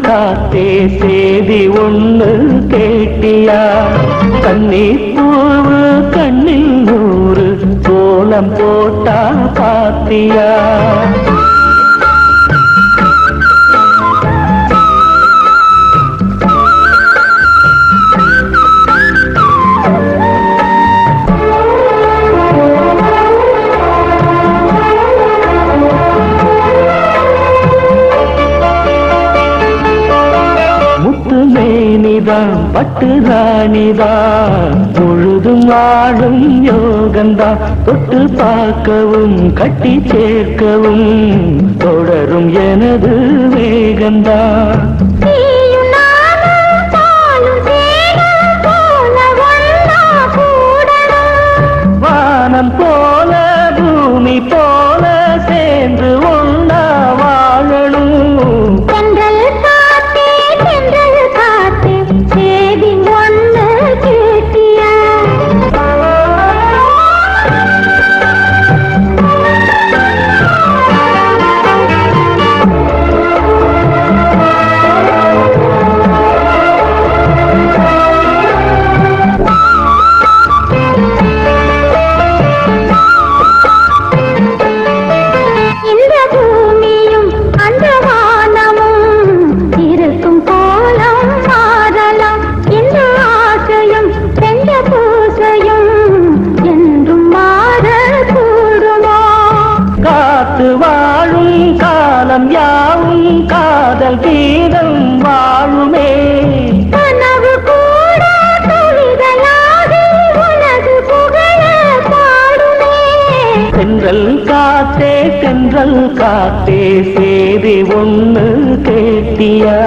காத்தே சேதி ஒண்ணு கேட்டியா? கண்ணீர் பூவு கண்ணில் நூறு கோலம் போட்டா பாத்தியா? மேனிதான் பட்டு ராணிதான் முழுதும் வாழும் யோகந்தான் தொட்டு பார்க்கவும் கட்டி சேர்க்கவும் தொடரும் எனது வேகந்தான். வானம் போல பூமி போல சேர்ந்து ஒன்னா வாழணும். வாழும் காலம் யாவும் காதல் கீதம் வாழுமே. கனவு கூட கவிதையாகி உனது புகழ பாடுமே. தென்றல் காத்தே சேதி ஒண்ணு கேட்டியா?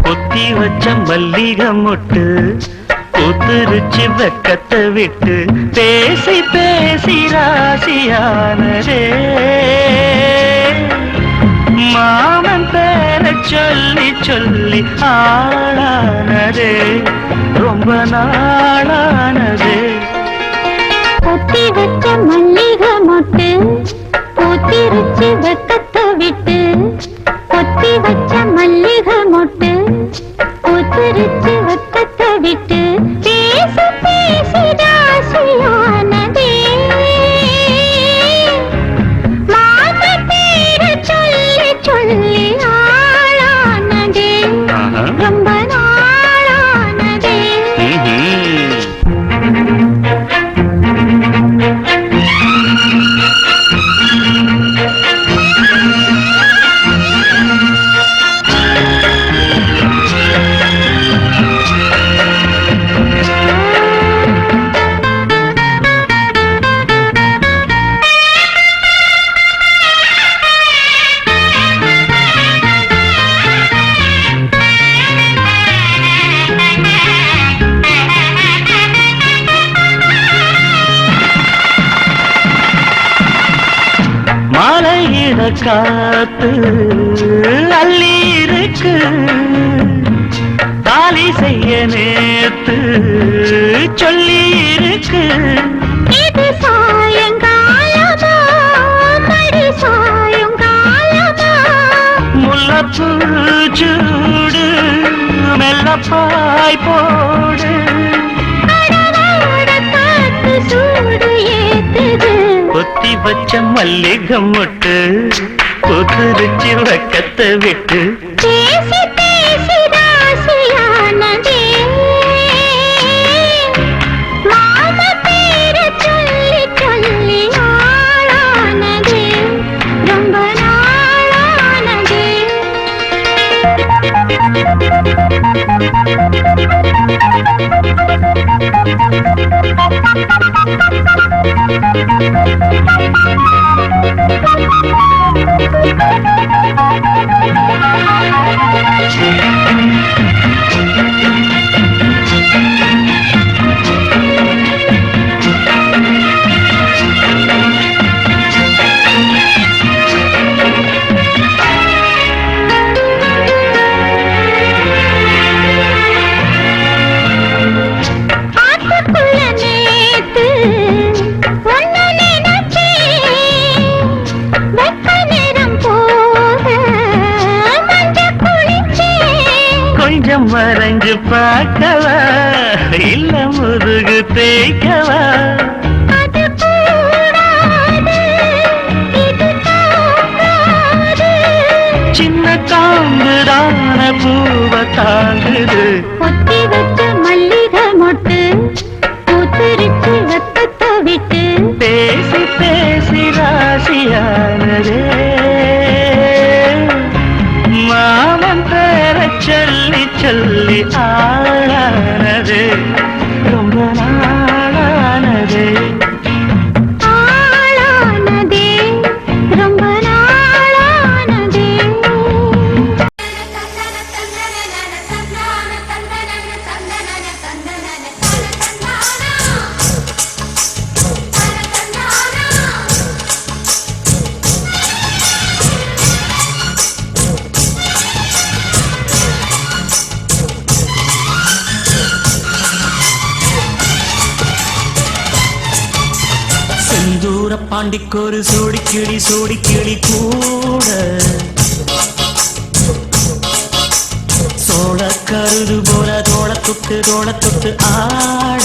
பொத்தி வச்ச மல்லிகை மொட்டு பூத்துருச்சு வெக்கத்தை விட்டு பேசி பேசி ராசியானதே. மாமன் பேர சொல்லி சொல்லி ஆளானதே ரொம்ப நாளானதே. பொத்தி வச்ச மல்லிகை மொட்டு பூத்திருச்சு வெக்கத்தை விட்டு பொத்தி வச்ச மல்லிகை மொட்டு பூத்திருச்சு வெக்கத்தை விட்டு பேசி பேசி ராசியானதே. மாம பேர சொல்லி சொல்லி ஆளானதே ரொம்ப நாளானதே. மாலையிட காத்து அள்ளி இருக்கு தாலி செய்ய நேத்து சொல்லி இருக்கு. இது சாயங்காலமா மடி சாயங்காலமா முல்லப்பூ சூடு மெல்லப்பாய் போடு. சூடு ஏத்துது பொத்தி வச்ச மல்லிகை மொட்டு பூத்துருச்சு வெக்கத்தை விட்டு பேசி பேசி ராசியானதே. ஆத்துக்குள்ள நேத்து ஒன்னு நினைச்சேன். வெப்ப நேரம் போக மஞ்சள் குளிச்சேன். கொஞ்சம் மறைஞ்சு பார்க்கவா இல்ல முதுகு தேய்க்கவா அது கூடாது, இது தாங்காது. சின்ன காம்புதான பூவ தாங்குது பொத்தி வச்ச மல்லிகை மொட்டு பூத்திருச்சு ரத்தத்தை விட்டு. பேசி பேசி ராசியானதே மாமன் பேர சொல்லி சொல்லி ஆளானது ரொம்ப நாளானது ஆளானதே ரொம்ப நாளானதே. செந்தூர பாண்டிக்கொரு சோடி கிளி கூட சோழ கருது போல தோள தொட்டு ஆட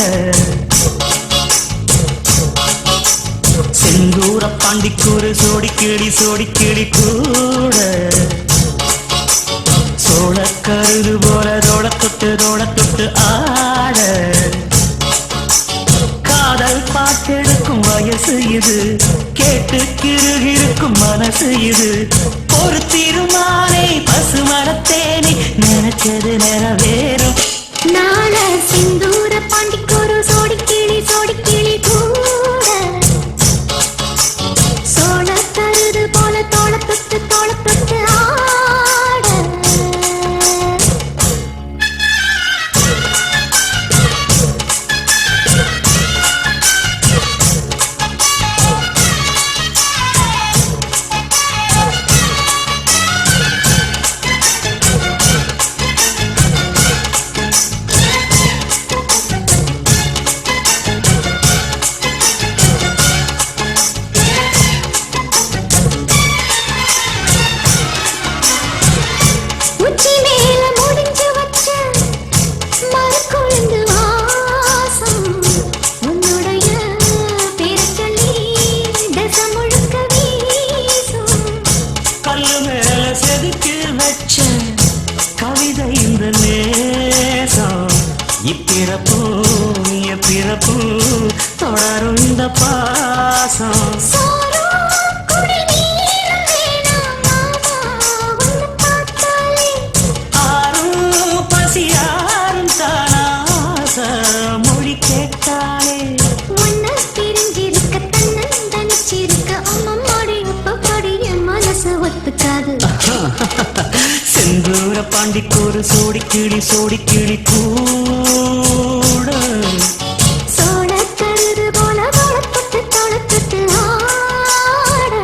செந்தூர பாண்டிக்கொரு சோடி கிளி கூட சோழ கருது போல தோள தொட்டு ஆட காதல் பாட்டெடுக்கும் வயசு இது கேட்டு கிருகிருக்கும் மனசு இது ஒரு திருமாலை பசுமரத்தேனே நினைச்சது நிறைவேறும் நாள சிந்தூர பாண்டிக்கொரு சோடி கிளி கூட சோழ தருது போல தோள தொட்டு ஆட. உச்சி மேல முடிஞ்சு வச்ச மரக்குழந்து வாசம் உன்னுடைய பேரை சொல்லி தசை முழுக்க வீசும். கல்லு மேல செதுக்கி வச்ச கவிதை இந்த நேசம் இப்பிறப்பும் எப்பிறப்பும் தொடரும் இந்த பாசம் சோறும் குடிநீரும் வேணாம் மாமா உன்னை பார்த்தாலே. ஆரும் பசியாரும் தானாச மொழி கேட்டாலே உன்னை பிரிஞ்சிருக்க தன்னந்தனிச்சிருக்க அம்மம்மாடி அப்பப்பாடி என் மனசு ஒத்துக்காது. செந்தூர பாண்டிக்கொரு சோடி கிளி கூட சோழ கருது போல தொட்டு ஆட.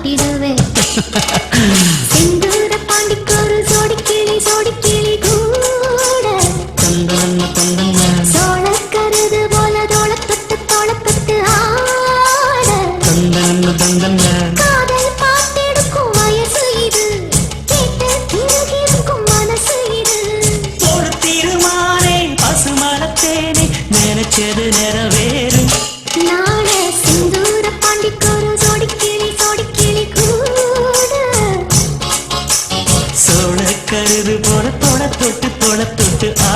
மாத்திடுவேன் செந்தூர பாண்டிக்கு ஒரு சோடி கிளி கூட தந்தன தந்தன சோழ கருது போல தோளத்தொட்டு ஆட தந்தன தந்தன காதல் பாட்டெடுக்கும் வயசு இது கேட்டு திருகிருக்கும் மனசு இது ஒரு தீர்மானே பசுமரத்தேனே நினைச்சது நிறைவேறும் நாள சிந்தூர பாண்டிக்கு ஒரு சோடி கிளி கூட சோழ கருது போல தொட தொட்டு ஆ